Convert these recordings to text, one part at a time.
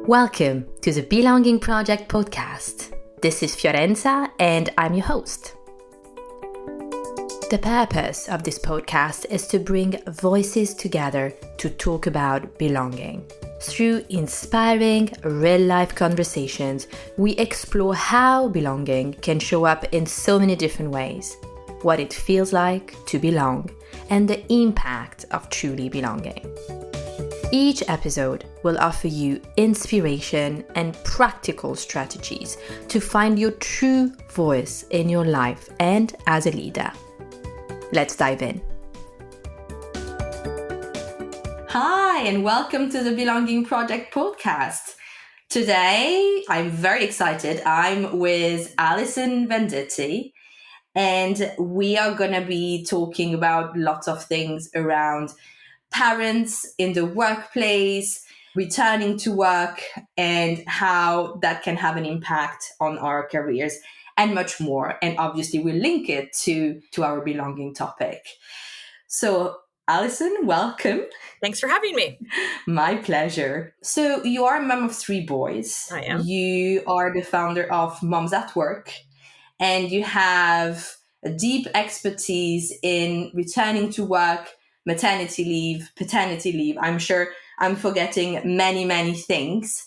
Welcome to the Belonging Project podcast. This is Fiorenza and I'm your host. The purpose of this podcast is to bring voices together to talk about belonging. Through inspiring, real-life conversations, we explore how belonging can show up in so many different ways, what it feels like to belong, and the impact of truly belonging. Each episode will offer you inspiration and practical strategies to find your true voice in your life and as a leader. Let's dive in. Hi, and welcome to the Belonging Project podcast. Today, I'm very excited. I'm with Allison Venditti, and we are going to be talking about lots of things around parents in the workplace, returning to work, and how that can have an impact on our careers and much more. And obviously, we'll link it to our belonging topic. So, Allison, welcome. Thanks for having me. My pleasure. So, you are a mom of 3 boys. I am. You are the founder of Moms at Work, and you have a deep expertise in returning to work, maternity leave, paternity leave. I'm sure I'm forgetting many, many things.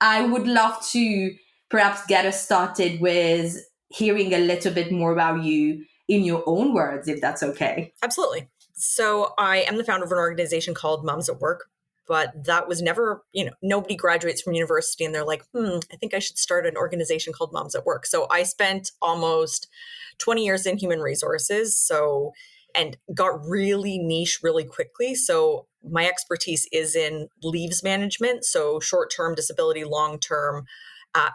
I would love to perhaps get us started with hearing a little bit more about you in your own words, if that's okay. Absolutely. So I am the founder of an organization called Moms at Work, but that was never, nobody graduates from university and they're like, I think I should start an organization called Moms at Work. So I spent almost 20 years in human resources. And got really niche really quickly. So my expertise is in leaves management. So short-term disability, long-term,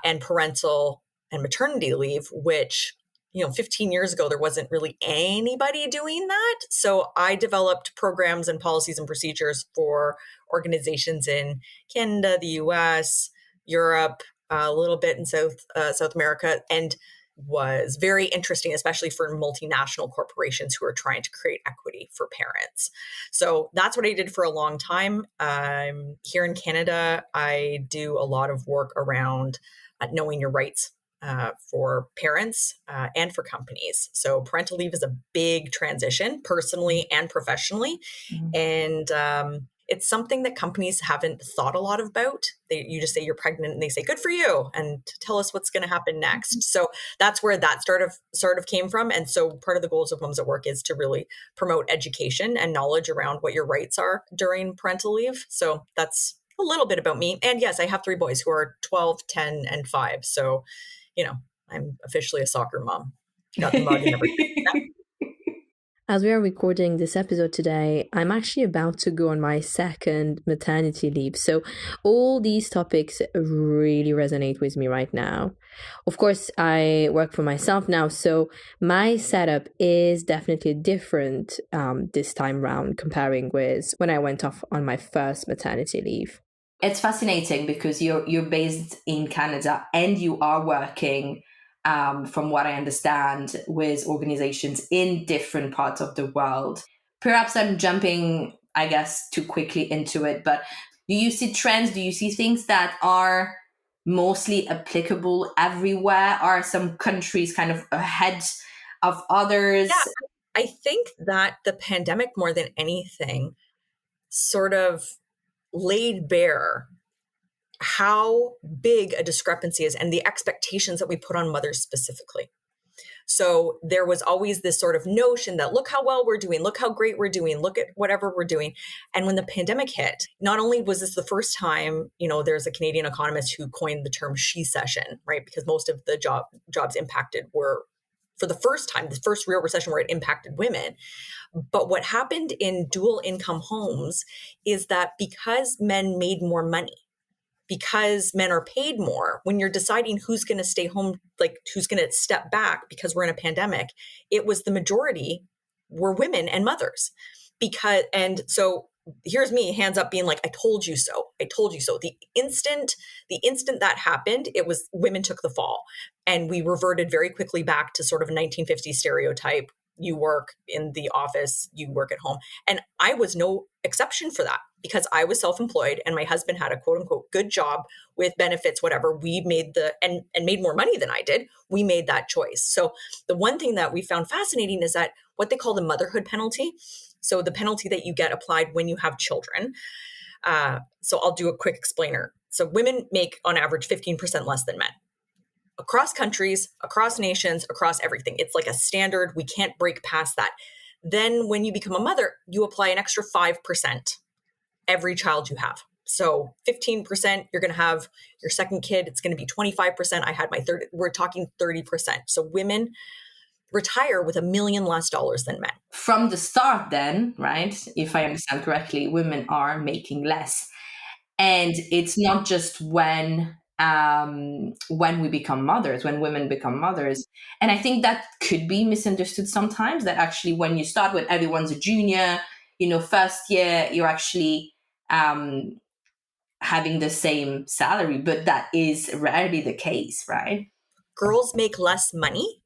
and parental and maternity leave, which, 15 years ago, there wasn't really anybody doing that. So I developed programs and policies and procedures for organizations in Canada, the US, Europe, a little bit in South America, and was very interesting, especially for multinational corporations who are trying to create equity for parents. So that's what I did for a long time. Here in Canada, I do a lot of work around knowing your rights for parents and for companies. So parental leave is a big transition, personally and professionally. Mm-hmm. And it's something that companies haven't thought a lot about. You just say you're pregnant and they say, good for you, and tell us what's going to happen next. So that's where that sort of came from. And so part of the goals of Moms at Work is to really promote education and knowledge around what your rights are during parental leave. So that's a little bit about me. And yes, I have 3 boys who are 12, 10, and 5. So, I'm officially a soccer mom. Got the mug and everything. As we are recording this episode today, I'm actually about to go on my 2nd maternity leave. So all these topics really resonate with me right now. Of course, I work for myself now, so my setup is definitely different this time round comparing with when I went off on my first maternity leave. It's fascinating because you're based in Canada and you are working from what I understand, with organizations in different parts of the world. Perhaps I'm jumping, I guess, too quickly into it, but do you see trends? Do you see things that are mostly applicable everywhere? Are some countries kind of ahead of others? Yeah, I think that the pandemic, more than anything, sort of laid bare how big a discrepancy is and the expectations that we put on mothers specifically. So there was always this sort of notion that look how well we're doing, look how great we're doing, look at whatever we're doing. And when the pandemic hit, not only was this the first time, there's a Canadian economist who coined the term she-cession, right? Because most of the jobs impacted were, for the first time, the first real recession where it impacted women. But what happened in dual income homes is that because men made more money, because men are paid more, when you're deciding who's going to stay home, like who's going to step back because we're in a pandemic, it was the majority were women and mothers. And so here's me, hands up, being like, I told you so. I told you so. The instant that happened, it was women took the fall. And we reverted very quickly back to sort of a 1950s stereotype. You work in the office, you work at home. And I was no exception for that. because I was self-employed and my husband had a quote unquote good job with benefits, whatever, we made and made more money than I did. We made that choice. So the one thing that we found fascinating is that what they call the motherhood penalty. So the penalty that you get applied when you have children. So I'll do a quick explainer. So women make on average 15% less than men. Across countries, across nations, across everything. It's like a standard. We can't break past that. Then when you become a mother, you apply an extra 5% every child you have. So 15%, you're going to have your second kid. It's going to be 25%. I had my third, we're talking 30%. So women retire with $1 million less than men. From the start then, right? If I understand correctly, women are making less. And it's not just when we become mothers, when women become mothers. And I think that could be misunderstood sometimes, that actually when you start when everyone's a junior, first year, you're actually having the same salary, but that is rarely the case, right? Girls make less money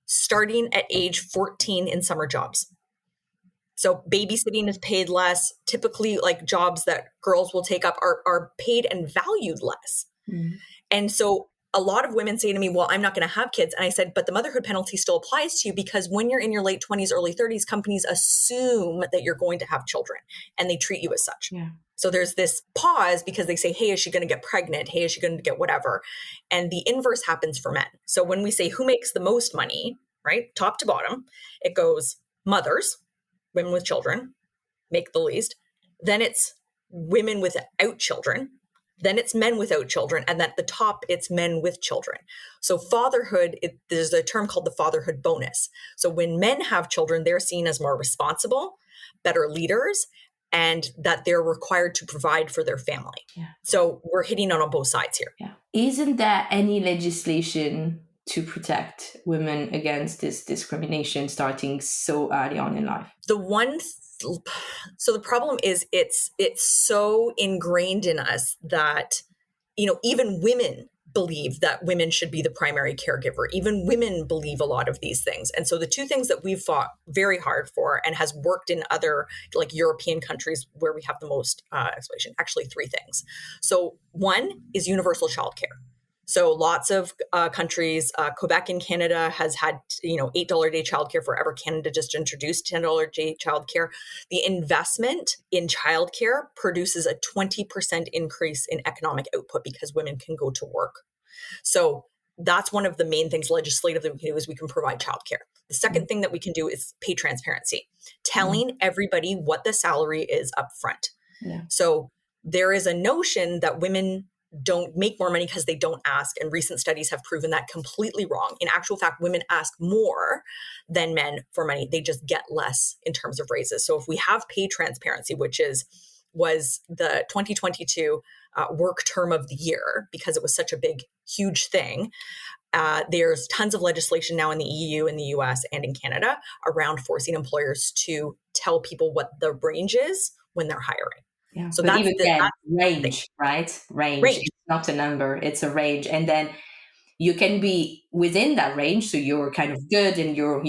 starting at age 14 in summer jobs. So babysitting is paid less. Typically, like jobs that girls will take up are paid and valued less. Mm. And so a lot of women say to me, well, I'm not going to have kids. And I said, but the motherhood penalty still applies to you, because when you're in your late 20s, early 30s, companies assume that you're going to have children and they treat you as such. Yeah. So there's this pause because they say, hey, is she going to get pregnant? Hey, is she going to get whatever? And the inverse happens for men. So when we say who makes the most money, right, top to bottom, it goes mothers, women with children make the least. Then it's women without children. Then it's men without children. And at the top, it's men with children. So fatherhood, there's a term called the fatherhood bonus. So when men have children, they're seen as more responsible, better leaders, and that they're required to provide for their family. Yeah. So we're hitting on both sides here. Yeah. Isn't there any legislation to protect women against this discrimination starting so early on in life? So the problem is it's so ingrained in us that, even women believe that women should be the primary caregiver. Even women believe a lot of these things. And so the two things that we've fought very hard for and has worked in other like European countries where we have the most exploitation, actually three things. So one is universal childcare. So lots of countries, Quebec in Canada has had, $8 a day childcare forever. Canada just introduced $10 a day childcare. The investment in childcare produces a 20% increase in economic output because women can go to work. So that's one of the main things legislatively we can do is we can provide childcare. The second thing that we can do is pay transparency, telling everybody what the salary is up front. Yeah. So there is a notion that women don't make more money because they don't ask. And recent studies have proven that completely wrong. In actual fact, women ask more than men for money. They just get less in terms of raises. So if we have pay transparency, which was the 2022 work term of the year, because it was such a big, huge thing, there's tons of legislation now in the EU, in the US, and in Canada around forcing employers to tell people what the range is when they're hiring. Yeah. So that's even then, range, right? Range. It's not a number, it's a range. And then you can be within that range. So you're kind of good and you're,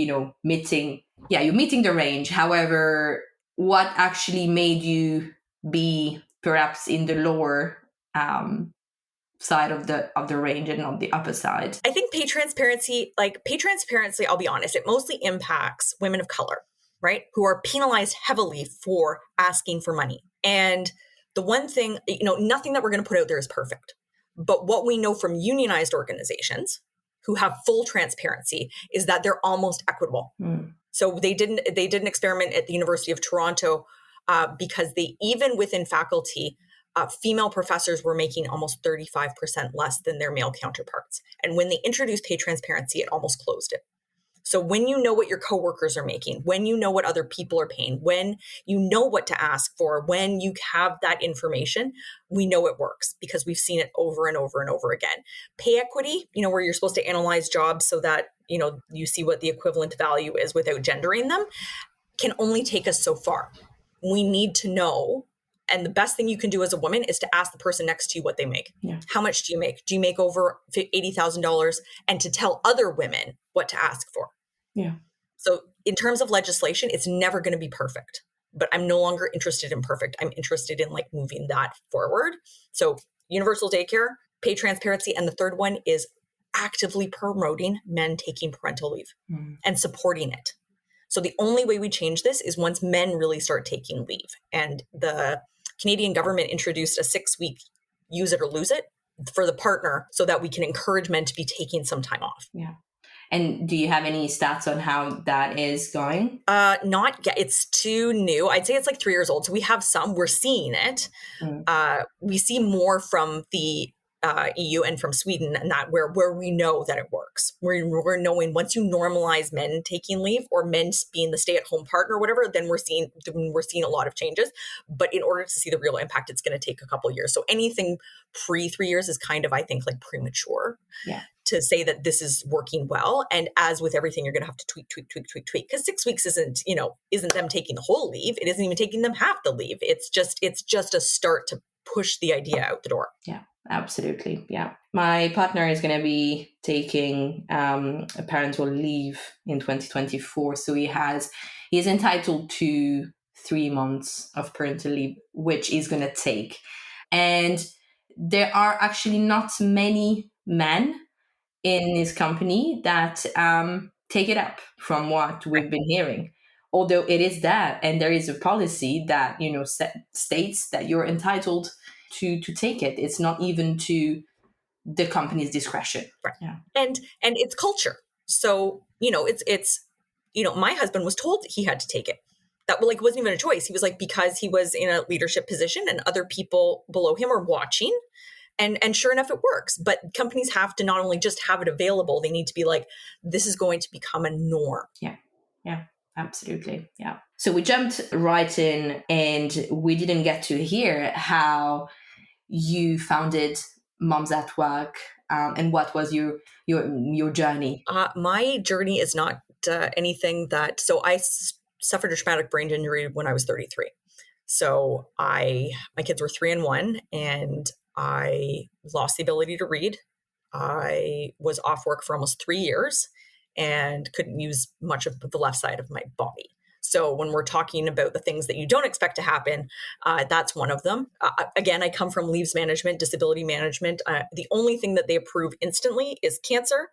meeting the range. However, what actually made you be perhaps in the lower side of the range and not the upper side? I think pay transparency, I'll be honest, it mostly impacts women of color, right? Who are penalized heavily for asking for money. And the one thing, nothing that we're going to put out there is perfect. But what we know from unionized organizations who have full transparency is that they're almost equitable. Mm. So they did an experiment at the University of Toronto because even within faculty, female professors were making almost 35% less than their male counterparts. And when they introduced pay transparency, it almost closed it. So when you know what your coworkers are making, when you know what other people are paying, when you know what to ask for, when you have that information, we know it works because we've seen it over and over and over again. Pay equity, where you're supposed to analyze jobs so that, you see what the equivalent value is without gendering them, can only take us so far. We need to know. And the best thing you can do as a woman is to ask the person next to you what they make. Yeah. How much do you make? Do you make over $80,000? And to tell other women what to ask for. Yeah. So in terms of legislation, it's never going to be perfect. but I'm no longer interested in perfect. I'm interested in like moving that forward. So universal daycare, pay transparency. And the third one is actively promoting men taking parental leave and supporting it. So the only way we change this is once men really start taking leave. And the Canadian government introduced a 6-week use it or lose it for the partner so that we can encourage men to be taking some time off. Yeah. And do you have any stats on how that is going? Not yet. It's too new. I'd say it's like 3 years old. So we have some, we're seeing it. We see more from the EU and from Sweden, and that where we know that it works. We're knowing once you normalize men taking leave or men being the stay-at-home partner or whatever, then we're seeing a lot of changes. But in order to see the real impact, it's going to take a couple of years. So anything pre 3 years is kind of, I think, like premature. Yeah. To say that this is working well. And as with everything, you're going to have to tweak. Because 6 weeks isn't them taking the whole leave. It isn't even taking them half the leave. It's just a start to push the idea out the door. Yeah, absolutely. Yeah. My partner is going to be taking a parental leave in 2024. So he's entitled to 3 months of parental leave, which he's going to take. And there are actually not many men in his company that take it up from what we've been hearing. Although it is that, and there is a policy that, states that you're entitled to take it. It's not even to the company's discretion. Right. Yeah. And it's culture. So, it's my husband was told he had to take it. That wasn't even a choice. He was like, because he was in a leadership position and other people below him are watching. And sure enough, it works. But companies have to not only just have it available, they need to be like, this is going to become a norm. Yeah. Yeah, absolutely. Yeah. So we jumped right in and we didn't get to hear how you founded Moms at Work and what was your journey? My journey is not anything that, so I suffered a traumatic brain injury when I was 33. So my kids were 3 and 1, and I lost the ability to read. I was off work for almost 3 years and couldn't use much of the left side of my body. So when we're talking about the things that you don't expect to happen, that's one of them. Again, I come from leaves management, disability management. The only thing that they approve instantly is cancer,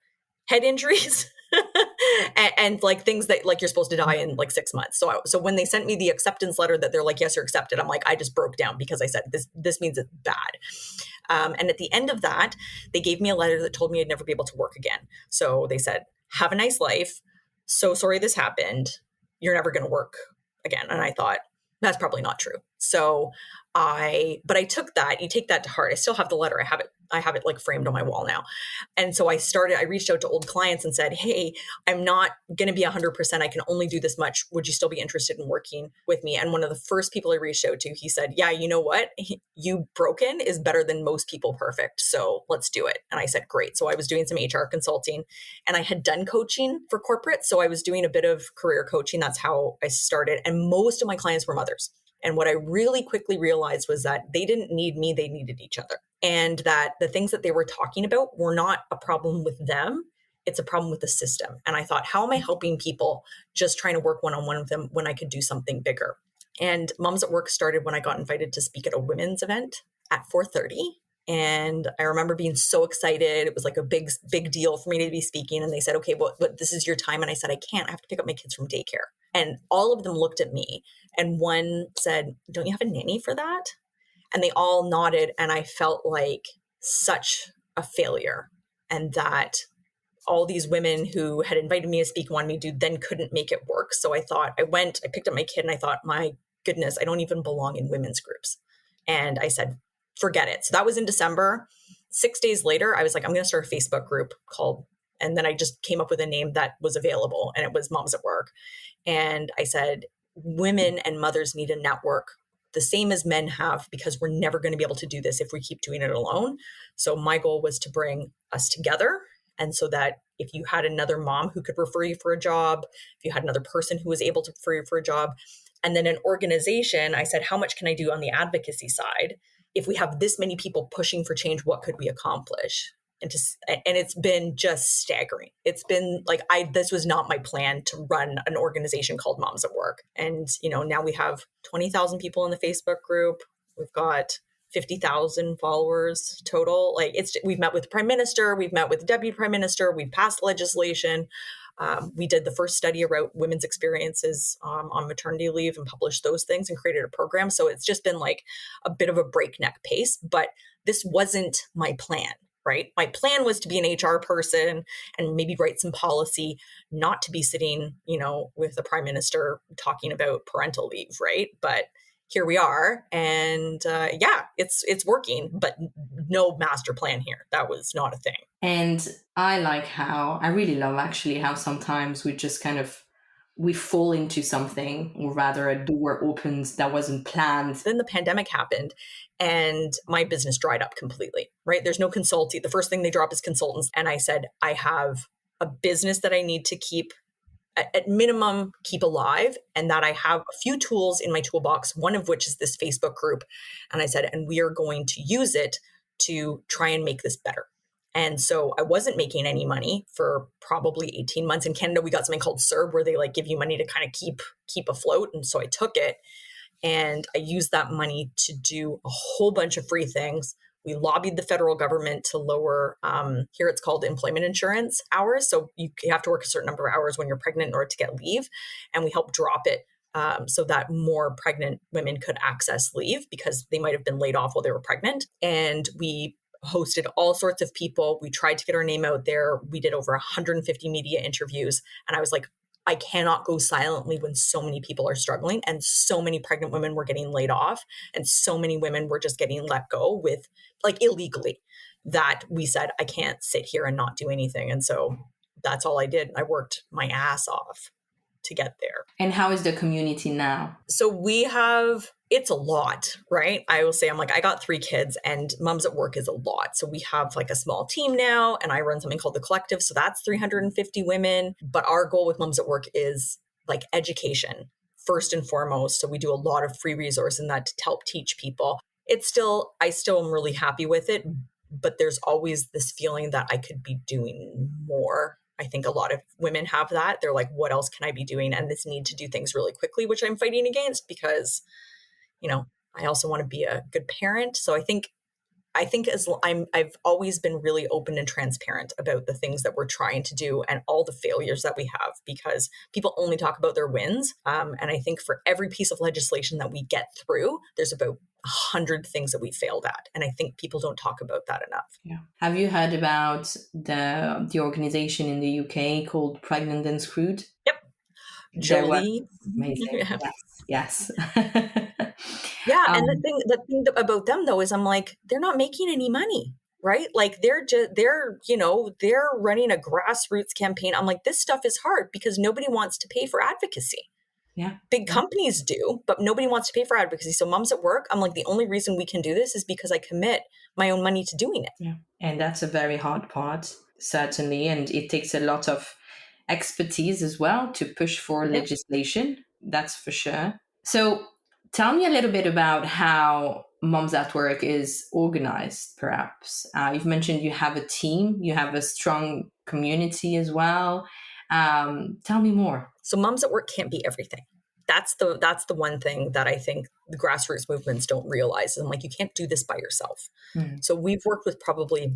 head injuries, and like things that like you're supposed to die in like 6 months. So when they sent me the acceptance letter that they're like, yes, you're accepted, I'm like, I just broke down because I said this means it's bad. And at the end of that, they gave me a letter that told me I'd never be able to work again. So they said, have a nice life. So sorry this happened. You're never going to work again. And I thought, that's probably not true. So but I took that, you take that to heart. I still have the letter. I have it like framed on my wall now. And so I reached out to old clients and said, hey, I'm not going to be 100%. I can only do this much. Would you still be interested in working with me? And one of the first people I reached out to, he said, yeah, you know what? You broken is better than most people perfect. So let's do it. And I said, great. So I was doing some HR consulting and I had done coaching for corporate. So I was doing a bit of career coaching. That's how I started. And most of my clients were mothers. And what I really quickly realized was that they didn't need me, they needed each other. And that the things that they were talking about were not a problem with them, it's a problem with the system. And I thought, how am I helping people just trying to work one-on-one with them when I could do something bigger? And Moms at Work started when I got invited to speak at a women's event at 4:30. And I remember being so excited. It was like a big deal for me to be speaking. And they said, okay, well, but this is your time. And I said, I can't. I have to pick up my kids from daycare. And all of them looked at me. And one said, don't you have a nanny for that? And they all nodded. And I felt like such a failure. And that all these women who had invited me to speak wanted me to then couldn't make it work. So I thought, I picked up my kid and I thought, my goodness, I don't even belong in women's groups. And I said, forget it. So that was in December. 6 days later, I was like, I'm going to start a Facebook group called, and then I just came up with a name that was available and it was Moms at Work. And I said, women and mothers need a network the same as men have, because we're never going to be able to do this if we keep doing it alone. So my goal was to bring us together. And so that if you had another mom who could refer you for a job, if you had another person who was able to refer you for a job, and then an organization, I said, how much can I do on the advocacy side? If we have this many people pushing for change, what could we accomplish? and it's been just staggering. It's been like, this was not my plan to run an organization called Moms at Work. And, now we have 20,000 people in the Facebook group. We've got 50,000 followers total. Like, we've met with the Prime Minister, we've met with the Deputy Prime Minister, we've passed legislation. We did the first study about women's experiences on maternity leave and published those things and created a program. So it's just been like a bit of a breakneck pace, but this wasn't my plan, right? My plan was to be an HR person and maybe write some policy, not to be sitting, with the Prime Minister talking about parental leave, right? But here we are, and it's working, but no master plan here. That was not a thing. And I really love actually how sometimes we fall into something, or rather a door opens that wasn't planned. Then the pandemic happened and my business dried up completely, right? There's no consulting. The first thing they drop is consultants. And I said, I have a business that I need to keep, at minimum, keep alive, and that I have a few tools in my toolbox, one of which is this Facebook group. And I said, and we are going to use it to try and make this better. And so I wasn't making any money for probably 18 months. In Canada, we got something called CERB, where they give you money to kind of keep afloat. And so I took it and I used that money to do a whole bunch of free things. We lobbied the federal government to lower, here it's called employment insurance hours. So you have to work a certain number of hours when you're pregnant in order to get leave. And we helped drop it so that more pregnant women could access leave because they might have been laid off while they were pregnant. And we hosted all sorts of people. We tried to get our name out there. We did over 150 media interviews. And I was like, I cannot go silently when so many people are struggling, and so many pregnant women were getting laid off, and so many women were just getting let go with illegally, that we said, I can't sit here and not do anything. And so that's all I did. I worked my ass off to get there. And how is the community now? So it's a lot, right? I will say, I got 3 kids, and Moms at Work is a lot. So we have a small team now, and I run something called The Collective. So that's 350 women. But our goal with Moms at Work is education first and foremost. So we do a lot of free resources in that to help teach people. I still am really happy with it, but there's always this feeling that I could be doing more. I think a lot of women have that. They're like, what else can I be doing? And this need to do things really quickly, which I'm fighting against because I also want to be a good parent. So I think I've always been really open and transparent about the things that we're trying to do and all the failures that we have, because people only talk about their wins. And I think for every piece of legislation that we get through, there's about 100 things that we failed at. And I think people don't talk about that enough. Yeah. Have you heard about the organization in the UK called Pregnant and Screwed? Yep. Jolie. Amazing. Yes. Yeah. And the thing about them though, is I'm like, they're not making any money, right? They're running a grassroots campaign. I'm like, this stuff is hard because nobody wants to pay for advocacy. Yeah. Big companies do, but nobody wants to pay for advocacy. So Moms at Work, I'm like, the only reason we can do this is because I commit my own money to doing it. Yeah. And that's a very hard part, certainly. And it takes a lot of expertise as well to push for legislation. That's for sure. So tell me a little bit about how Moms at Work is organized, perhaps. You've mentioned you have a team, you have a strong community as well. Tell me more. So Moms at Work can't be everything. That's the one thing that I think the grassroots movements don't realize. I'm like, you can't do this by yourself. So we've worked with probably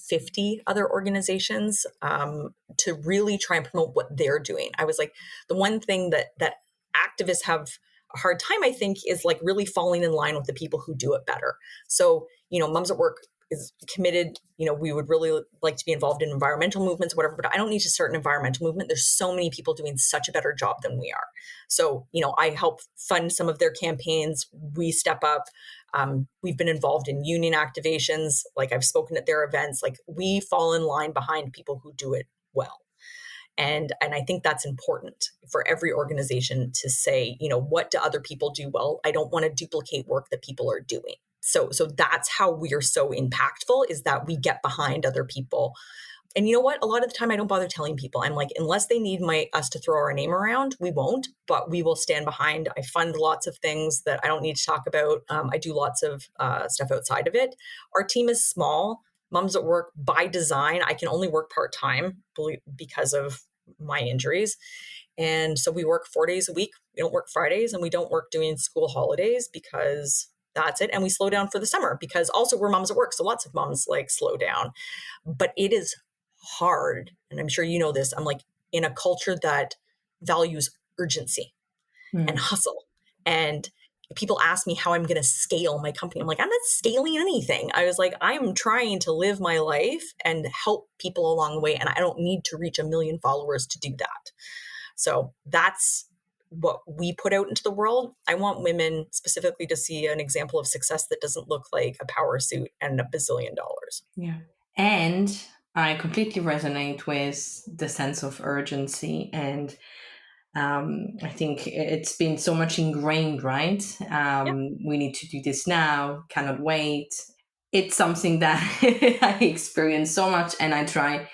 50 other organizations to really try and promote what they're doing. I was like, the one thing that activists have a hard time, I think, is really falling in line with the people who do it better. So, Moms at Work is committed. We would really like to be involved in environmental movements, whatever, but I don't need to start an environmental movement. There's so many people doing such a better job than we are. So, I help fund some of their campaigns. We step up. We've been involved in union activations. I've spoken at their events. We fall in line behind people who do it well. And I think that's important for every organization to say, what do other people do well? I don't want to duplicate work that people are doing. So that's how we are so impactful, is that we get behind other people. And you know what? A lot of the time I don't bother telling people. I'm like, unless they need us to throw our name around, we won't, but we will stand behind. I fund lots of things that I don't need to talk about. I do lots of stuff outside of it. Our team is small. Moms at Work, by design, I can only work part-time because of my injuries. And so we work 4 days a week. We don't work Fridays, and we don't work during school holidays because that's it. And we slow down for the summer because also we're moms at work. So lots of moms like slow down, but it is hard. And I'm sure you know this. I'm like in a culture that values urgency and hustle. And people ask me how I'm going to scale my company. I'm like, I'm not scaling anything. I was like, I'm trying to live my life and help people along the way. And I don't need to reach 1 million followers to do that. So that's what we put out into the world. I want women specifically to see an example of success that doesn't look like a power suit and $1 bazillion. Yeah. And I completely resonate with the sense of urgency. And I think it's been so much ingrained, right? We need to do this now, cannot wait. It's something that I experience so much, and I try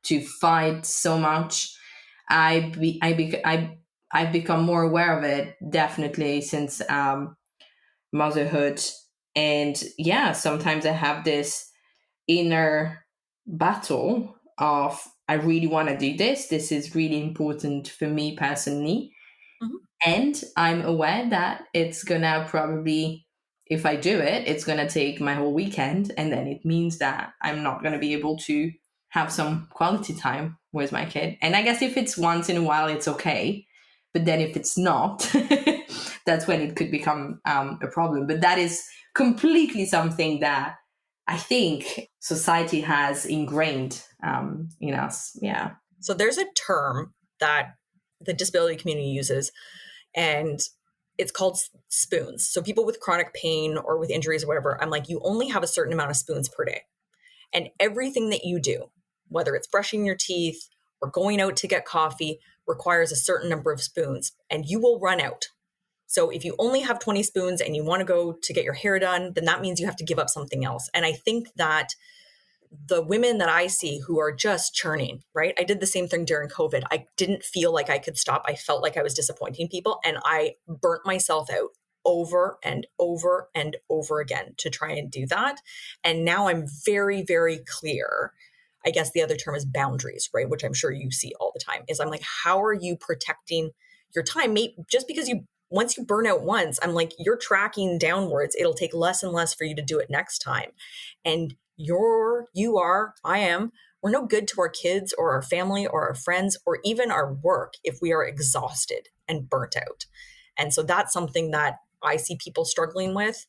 to fight so much. I've become more aware of it, definitely, since motherhood. And yeah, sometimes I have this inner battle of, I really want to do this. This is really important for me personally. Mhm. And I'm aware that it's going to probably, if I do it, it's going to take my whole weekend. And then it means that I'm not going to be able to have some quality time with my kid. And I guess if it's once in a while, it's okay. But then if it's not, that's when it could become a problem. But that is completely something that I think society has ingrained in us. Yeah. So there's a term that the disability community uses, and it's called spoons. So people with chronic pain or with injuries or whatever, I'm like, you only have a certain amount of spoons per day. And everything that you do, whether it's brushing your teeth or going out to get coffee, requires a certain number of spoons, and you will run out. So if you only have 20 spoons and you want to go to get your hair done, then that means you have to give up something else. And I think that the women that I see who are just churning, right? I did the same thing during COVID. I didn't feel like I could stop. I felt like I was disappointing people, and I burnt myself out over and over and over again to try and do that. And now I'm very, very clear. I guess the other term is boundaries, right? Which I'm sure you see all the time. Is I'm like, how are you protecting your time? Just because once you burn out once, I'm like, you're tracking downwards. It'll take less and less for you to do it next time. And I am, we're no good to our kids or our family or our friends or even our work if we are exhausted and burnt out. And so that's something that I see people struggling with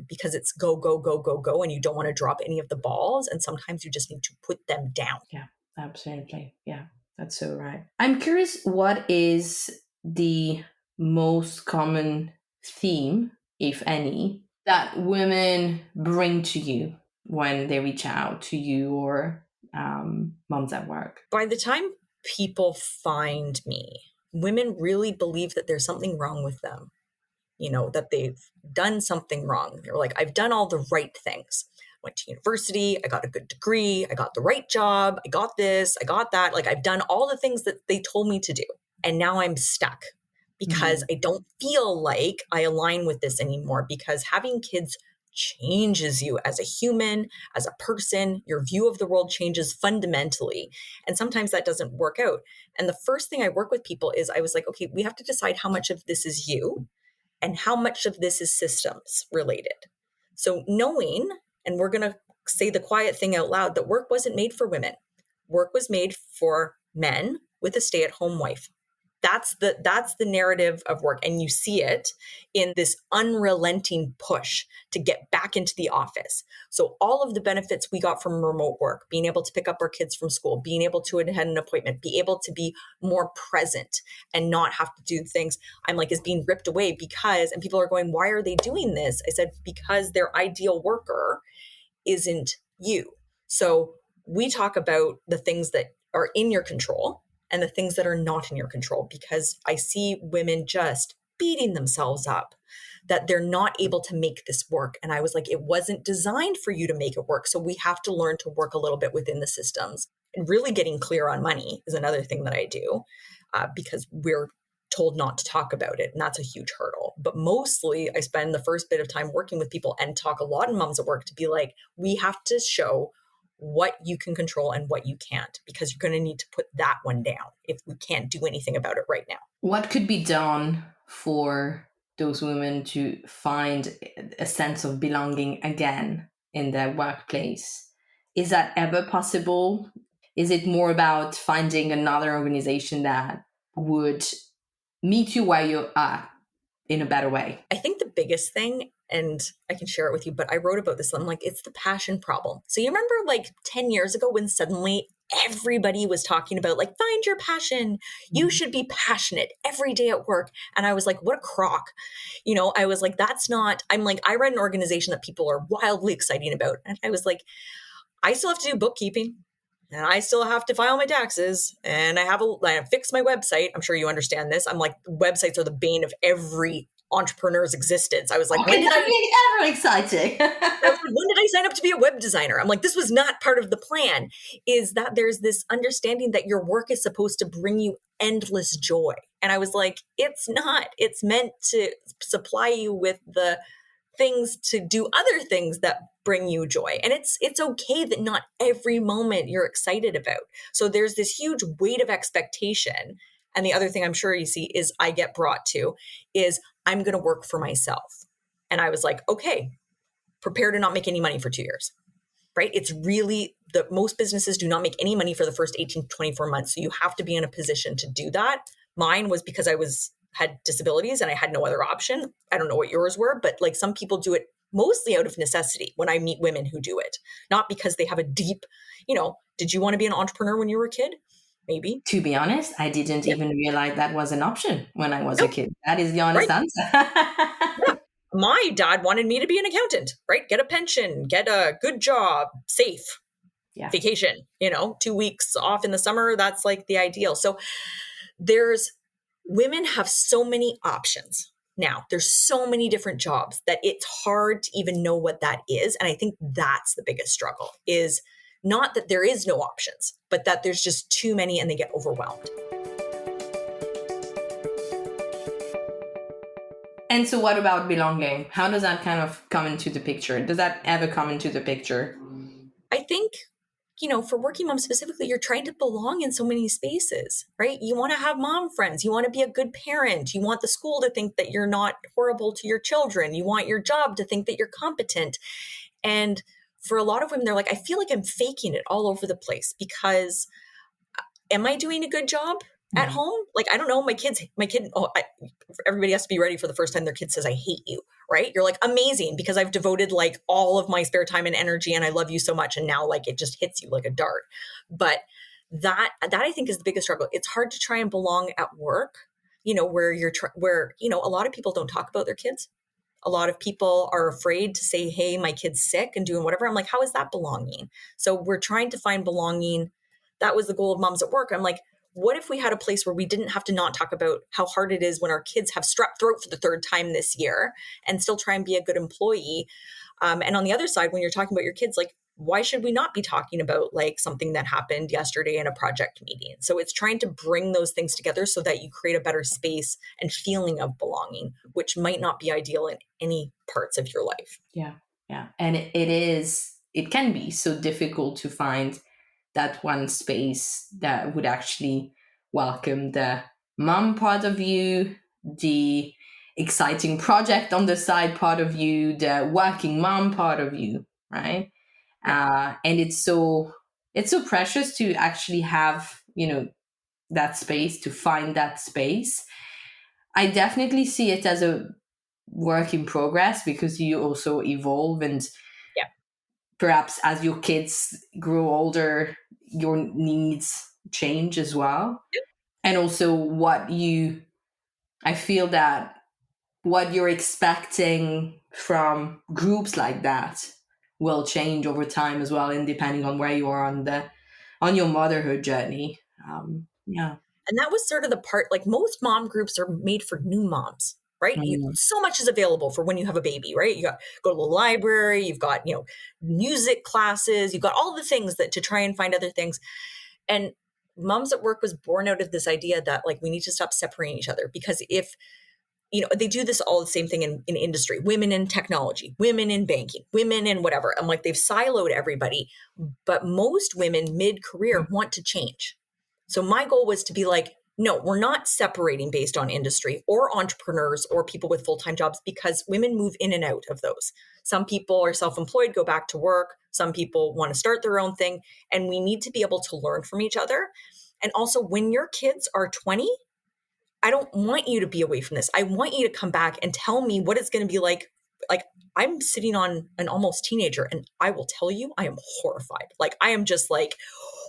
because it's go, go, go, go, go, and you don't want to drop any of the balls. And sometimes you just need to put them down. Yeah, absolutely. Yeah, that's so right. I'm curious, what is the most common theme, if any, that women bring to you when they reach out to you or moms at work? By the time people find me, women really believe that there's something wrong with them, that they've done something wrong. They're like, I've done all the right things. I went to university, I got a good degree, I got the right job, I got this, I got that. Like, I've done all the things that they told me to do. And now I'm stuck because I don't feel like I align with this anymore, because having kids changes you as a human, as a person. Your view of the world changes fundamentally. And sometimes that doesn't work out. And the first thing I work with people is, I was like, okay, we have to decide how much of this is you and how much of this is systems related. So knowing, and we're going to say the quiet thing out loud, that work wasn't made for women. Work was made for men with a stay-at-home wife. That's the narrative of work. And you see it in this unrelenting push to get back into the office. So all of the benefits we got from remote work, being able to pick up our kids from school, being able to attend an appointment, be able to be more present and not have to do things, I'm like, is being ripped away because, and people are going, why are they doing this? I said, because their ideal worker isn't you. So we talk about the things that are in your control and the things that are not in your control, because I see women just beating themselves up that they're not able to make this work. And I was like, it wasn't designed for you to make it work. So we have to learn to work a little bit within the systems. And really getting clear on money is another thing that I do, because we're told not to talk about it. And that's a huge hurdle. But mostly I spend the first bit of time working with people and talk a lot in Moms at Work to be like, we have to show what you can control and what you can't, because you're going to need to put that one down if we can't do anything about it right now. What could be done for those women to find a sense of belonging again in their workplace? Is that ever possible? Is it more about finding another organization that would meet you where you are in a better way? I think the biggest thing, and I can share it with you, but I wrote about this. I'm like, it's the passion problem. So you remember like 10 years ago when suddenly everybody was talking about like, find your passion. You should be passionate every day at work. And I was like, what a crock. I was like, that's not, I'm like, I run an organization that people are wildly excited about. And I was like, I still have to do bookkeeping. And I still have to file my taxes, and I fix my website. I'm sure you understand this. I'm like, websites are the bane of every entrepreneur's existence. I was like, when did I ever exciting? When did I sign up to be a web designer? I'm like, this was not part of the plan. Is that there's this understanding that your work is supposed to bring you endless joy. And I was like, it's not. It's meant to supply you with the things to do other things that bring you joy. And it's okay that not every moment you're excited about. So there's this huge weight of expectation. And the other thing I'm sure you see is I get brought to is I'm going to work for myself. And I was like, okay, prepare to not make any money for 2 years, right? It's really most businesses do not make any money for the first 18 to 24 months. So you have to be in a position to do that. Mine was because I had disabilities and I had no other option. I don't know what yours were, but like some people do it mostly out of necessity when I meet women who do it, not because they have a deep, did you want to be an entrepreneur when you were a kid? Maybe. To be honest, I didn't even realize that was an option when I was a kid. That is the honest answer. My dad wanted me to be an accountant, right? Get a pension, get a good job, safe, vacation, 2 weeks off in the summer. That's like the ideal. So women have so many options now. There's so many different jobs that it's hard to even know what that is. And I think that's the biggest struggle, is not that there is no options, but that there's just too many and they get overwhelmed. And so what about belonging? How does that kind of come into the picture? Does that ever come into the picture? I think for working moms specifically, you're trying to belong in so many spaces, right? You want to have mom friends. You want to be a good parent. You want the school to think that you're not horrible to your children. You want your job to think that you're competent. And for a lot of women, they're like, I feel like I'm faking it all over the place because am I doing a good job at home? Like, I don't know, everybody has to be ready for the first time their kid says, I hate you, right? You're like, amazing, because I've devoted like all of my spare time and energy and I love you so much. And now like it just hits you like a dart. But that I think is the biggest struggle. It's hard to try and belong at work, where a lot of people don't talk about their kids. A lot of people are afraid to say, hey, my kid's sick and doing whatever. I'm like, how is that belonging? So we're trying to find belonging. That was the goal of Moms at Work. I'm like, what if we had a place where we didn't have to not talk about how hard it is when our kids have strep throat for the third time this year and still try and be a good employee? And on the other side, when you're talking about your kids, like, why should we not be talking about like something that happened yesterday in a project meeting? So it's trying to bring those things together so that you create a better space and feeling of belonging, which might not be ideal in any parts of your life. Yeah. And it can be so difficult to find that one space that would actually welcome the mom part of you, the exciting project on the side part of you, the working mom part of you, right? And it's so precious to actually have, that space, to find that space. I definitely see it as a work in progress because you also evolve, and perhaps as your kids grow older, your needs change as well. And also I feel that what you're expecting from groups like that will change over time as well, and depending on where you are on your motherhood journey. And that was sort of the part, like most mom groups are made for new moms, right? So much is available for when you have a baby, right? You got go to the library, you've got, music classes, you've got all the things that to try and find other things. And Moms at Work was born out of this idea that like we need to stop separating each other, because if they do this all the same thing in industry, women in technology, women in banking, women in whatever. I'm like, they've siloed everybody, but most women mid-career want to change. So my goal was to be like, no, we're not separating based on industry or entrepreneurs or people with full-time jobs, because women move in and out of those. Some people are self-employed, go back to work. Some people want to start their own thing. And we need to be able to learn from each other. And also, when your kids are 20, I don't want you to be away from this. I want you to come back and tell me what it's going to be like. Like, I'm sitting on an almost teenager, and I will tell you, I am horrified. Like, I am just like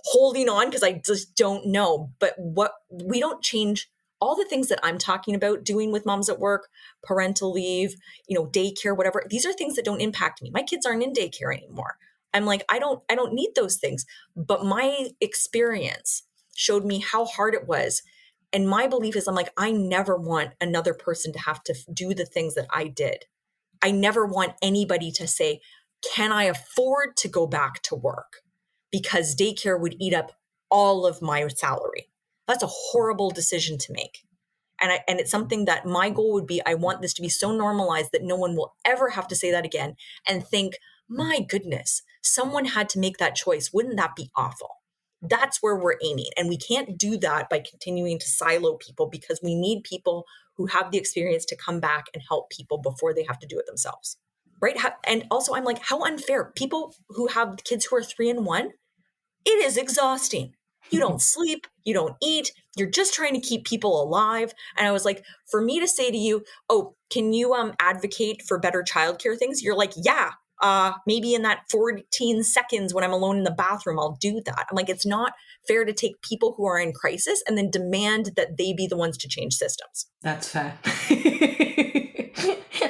holding on because I just don't know. But what we don't change all the things that I'm talking about doing with Moms at Work, parental leave, daycare, whatever. These are things that don't impact me. My kids aren't in daycare anymore. I'm like, I don't need those things. But my experience showed me how hard it was. And my belief is, I'm like, I never want another person to have to do the things that I did. I never want anybody to say, can I afford to go back to work? Because daycare would eat up all of my salary. That's a horrible decision to make. And it's something that my goal would be, I want this to be so normalized that no one will ever have to say that again and think, my goodness, someone had to make that choice. Wouldn't that be awful? That's where we're aiming. And we can't do that by continuing to silo people, because we need people who have the experience to come back and help people before they have to do it themselves. Right. And also, I'm like, how unfair. People who have kids who are 3 and 1, it is exhausting. You don't sleep, you don't eat, you're just trying to keep people alive. And I was like, for me to say to you, oh, can you advocate for better childcare things? You're like, yeah. Maybe in that 14 seconds when I'm alone in the bathroom, I'll do that. I'm like, it's not fair to take people who are in crisis and then demand that they be the ones to change systems. That's fair.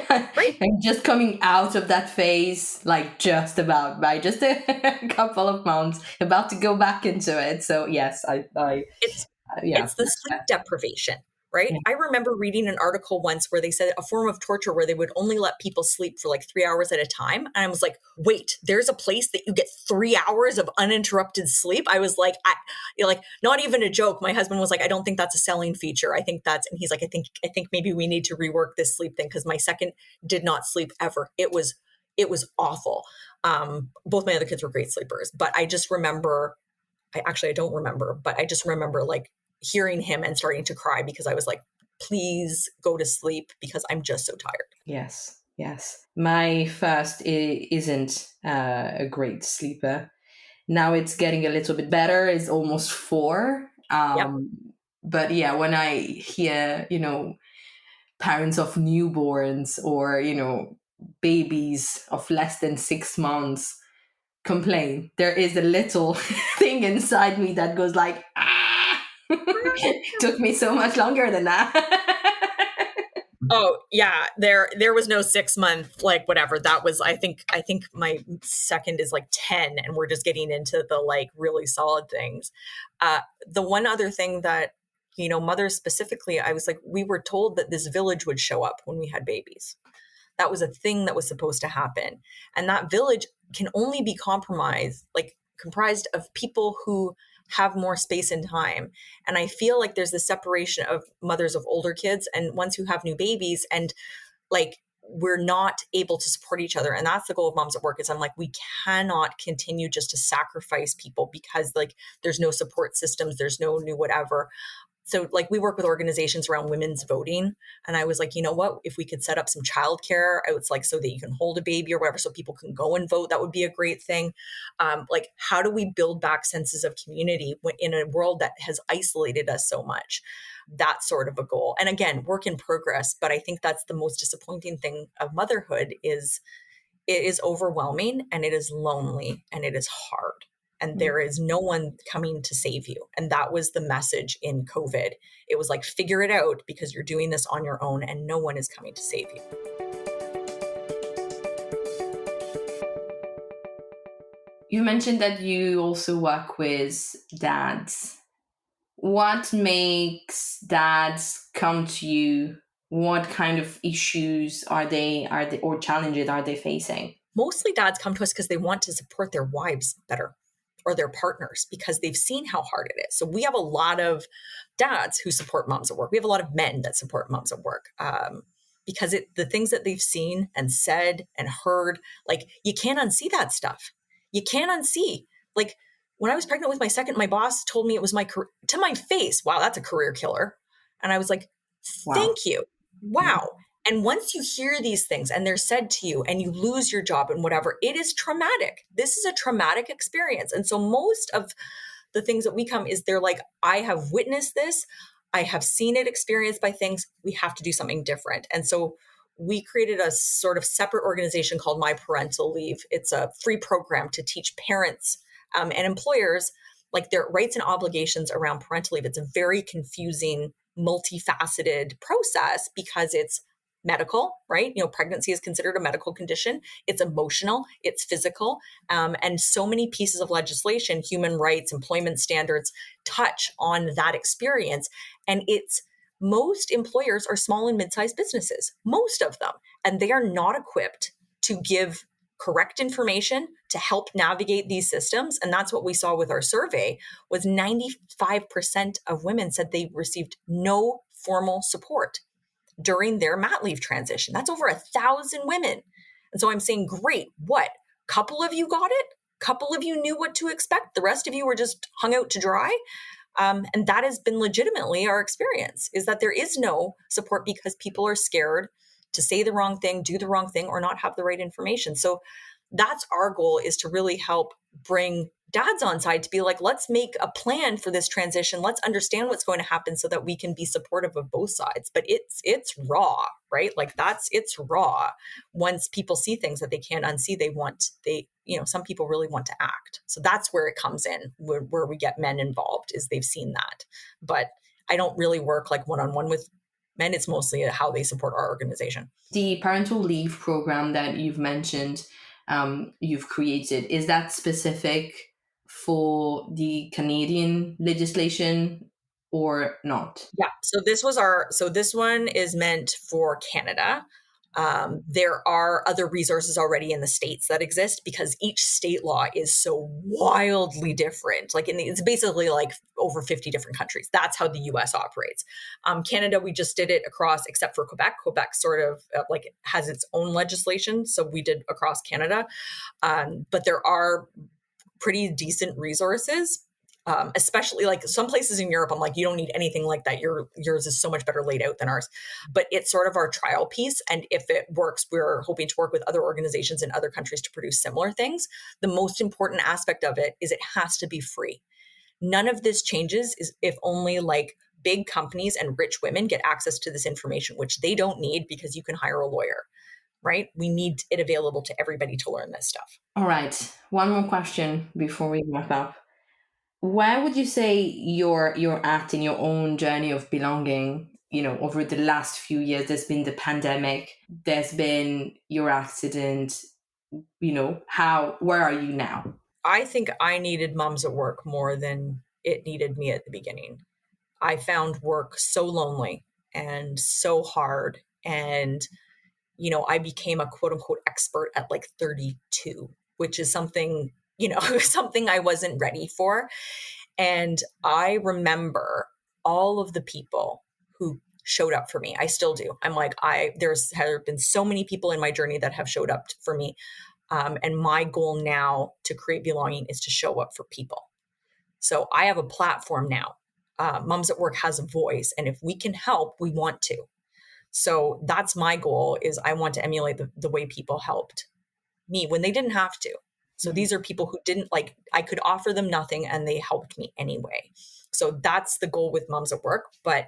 Right. I'm just coming out of that phase, like just about, by just a couple of months, about to go back into it. So yes, It's the sleep deprivation. Right. Yeah. I remember reading an article once where they said a form of torture where they would only let people sleep for like 3 hours at a time. And I was like, wait, there's a place that you get 3 hours of uninterrupted sleep. I was like, not even a joke. My husband was like, I don't think that's a selling feature. I think and he's like, I think maybe we need to rework this sleep thing, because my second did not sleep ever. It was awful. Both my other kids were great sleepers, but I just remember, I don't remember, but I just remember like hearing him and starting to cry, because I was like, please go to sleep, because I'm just so tired. Yes. My first isn't a great sleeper. Now it's getting a little bit better. It's almost 4. Yep. But yeah, when I hear, parents of newborns or, babies of less than 6 months complain, there is a little thing inside me that goes like, took me so much longer than that. Oh yeah, there was no 6-month like whatever. That was I think my second is like 10, and we're just getting into the like really solid things. The one other thing that mothers specifically, I was like, we were told that this village would show up when we had babies. That was a thing that was supposed to happen, and that village can only be comprised of people who have more space and time. And I feel like there's this separation of mothers of older kids and ones who have new babies, and like we're not able to support each other. And that's the goal of Moms at Work, is I'm like, we cannot continue just to sacrifice people because like there's no support systems, there's no new whatever. So like we work with organizations around women's voting. And I was like, you know what, if we could set up some childcare, it's like so that you can hold a baby or whatever, so people can go and vote, that would be a great thing. Like, how do we build back senses of community in a world that has isolated us so much? That's sort of a goal. And again, work in progress. But I think that's the most disappointing thing of motherhood is it is overwhelming and it is lonely and it is hard. And there is no one coming to save you. And that was the message in COVID. It was like, figure it out because you're doing this on your own and no one is coming to save you. You mentioned that you also work with dads. What makes dads come to you? What kind of issues are they or challenges are they facing? Mostly dads come to us because they want to support their wives better, or their partners because they've seen how hard it is. So we have a lot of dads who support moms at work. We have a lot of men that support moms at work because the things that they've seen and said and heard, like you can't unsee that stuff. You can't unsee. Like when I was pregnant with my second, my boss told me it was to my face. Wow, that's a career killer. And I was like, thank you. Wow. And once you hear these things and they're said to you and you lose your job and whatever, it is traumatic. This is a traumatic experience. And so most of the things that we come is they're like, I have witnessed this. I have seen it experienced by things. We have to do something different. And so we created a sort of separate organization called My Parental Leave. It's a free program to teach parents and employers like their rights and obligations around parental leave. It's a very confusing, multifaceted process because it's medical, right? Pregnancy is considered a medical condition. It's emotional, it's physical. And so many pieces of legislation, human rights, employment standards touch on that experience. And most employers are small and mid-sized businesses, most of them, and they are not equipped to give correct information to help navigate these systems. And that's what we saw with our survey was 95% of women said they received no formal support during their mat leave transition. That's over 1,000 women. And so I'm saying, great, what? Couple of you got it? Couple of you knew what to expect. The rest of you were just hung out to dry. And that has been legitimately our experience, is that there is no support because people are scared to say the wrong thing, do the wrong thing, or not have the right information. So that's our goal, is to really help bring dads on side to be like, let's make a plan for this transition. Let's understand what's going to happen so that we can be supportive of both sides. But it's raw, right? Like it's raw. Once people see things that they can't unsee, some people really want to act. So that's where it comes in, where we get men involved, is they've seen that. But I don't really work like one-on-one with men. It's mostly how they support our organization. The parental leave program that you've mentioned, you've created, is that specific for the Canadian legislation or not? Yeah. So this one is meant for Canada. There are other resources already in the states that exist because each state law is so wildly different. Like it's basically like over 50 different countries. That's how the US operates. Canada, we just did it across, except for Quebec. Quebec sort of has its own legislation. So we did across Canada. But there are pretty decent resources. Especially like some places in Europe, I'm like, you don't need anything like that. Yours is so much better laid out than ours. But it's sort of our trial piece. And if it works, we're hoping to work with other organizations in other countries to produce similar things. The most important aspect of it is it has to be free. None of this changes if only like big companies and rich women get access to this information, which they don't need because you can hire a lawyer, right? We need it available to everybody to learn this stuff. All right. One more question before we wrap up. Why would you say you're at in your own journey of belonging, over the last few years? There's been the pandemic, there's been your accident, where are you now? I think I needed Moms at Work more than it needed me at the beginning. I found work so lonely and so hard. And, I became a quote unquote expert at like 32, which is something, something I wasn't ready for. And I remember all of the people who showed up for me. I still do. I'm like, there's been so many people in my journey that have showed up for me. And my goal now to create belonging is to show up for people. So I have a platform now. Moms at Work has a voice. And if we can help, we want to. So that's my goal, is I want to emulate the way people helped me when they didn't have to. So these are people who didn't I could offer them nothing and they helped me anyway. So that's the goal with Moms at Work. But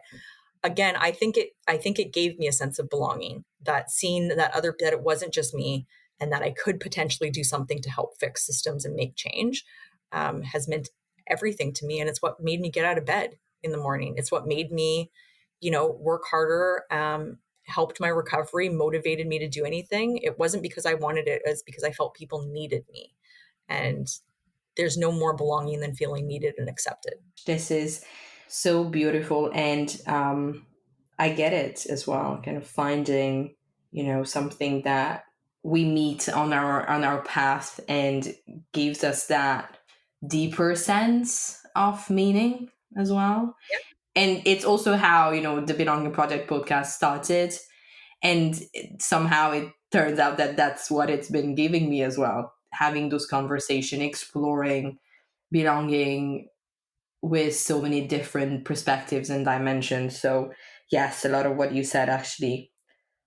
again, I think it gave me a sense of belonging, that seeing that it wasn't just me and that I could potentially do something to help fix systems and make change has meant everything to me. And it's what made me get out of bed in the morning. It's what made me, work harder, helped my recovery, motivated me to do anything. It wasn't because I wanted it. It was because I felt people needed me. And there's no more belonging than feeling needed and accepted. This is so beautiful. And I get it as well, kind of finding, something that we meet on our path and gives us that deeper sense of meaning as well. Yep. And it's also how, the Belonging Project podcast started. And somehow it turns out that that's what it's been giving me as well. Having those conversations, exploring belonging with so many different perspectives and dimensions. So yes, a lot of what you said actually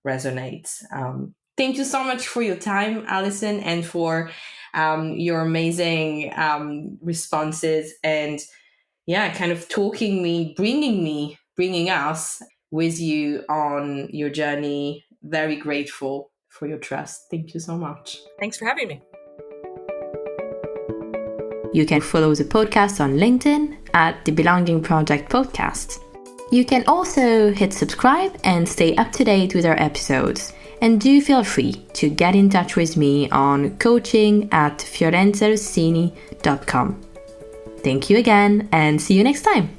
resonates. Thank you so much for your time, Allison, and for your amazing responses, and kind of bringing us with you on your journey. Very grateful for your trust. Thank you so much. Thanks for having me. You can follow the podcast on LinkedIn at the Belonging Project Podcast. You can also hit subscribe and stay up to date with our episodes. And do feel free to get in touch with me on coaching@fiorenzarossini.com. Thank you again, and see you next time.